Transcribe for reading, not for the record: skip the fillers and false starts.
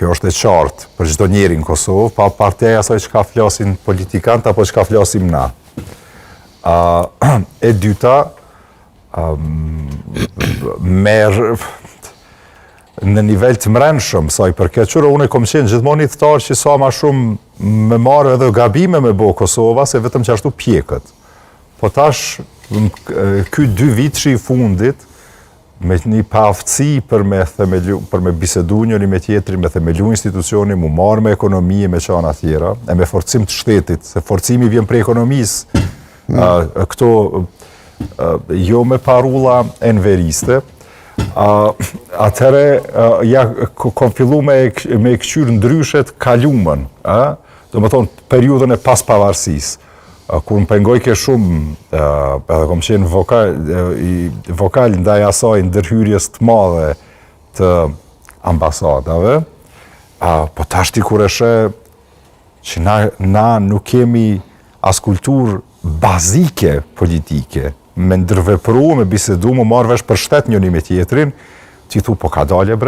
kjo është e qartë për çdo njeri në Kosovë, pa parteja asaj çka flasin politikanët apo çka flasim na. E dyta, merr në nivel të mrenshëm, sa i përket qëra, unë kom qenë gjithmonë i thtar që sa ma shumë me marrë edhe gabime me bo Kosova, se vetëm që ashtu pjekët. Po tash, ky 2 vit që i fundit, me një paaftësi për me bisedu njëri me tjetrin, me themelu institucioni, mu marrë me ekonomi, me qana tjera, e me forcim të shtetit, se forcimi vjen prej ekonomisë, këto jo me parulla enveriste, atëre kom fillu me këqyr ndryshet kalumën, do më thonë periudën e pas pavarësisë. Kur më pengoj ke shumë, edhe kom qenë vokal ndaj asaj ndërhyrjes të madhe të ambasadave, po tashti kur e she që na nuk kemi as kulturë bazike politike, me ndërvepru, me bisedu, me marrë vesh për shtet njëri me tjetrin, që i thu, po ka dalje bre.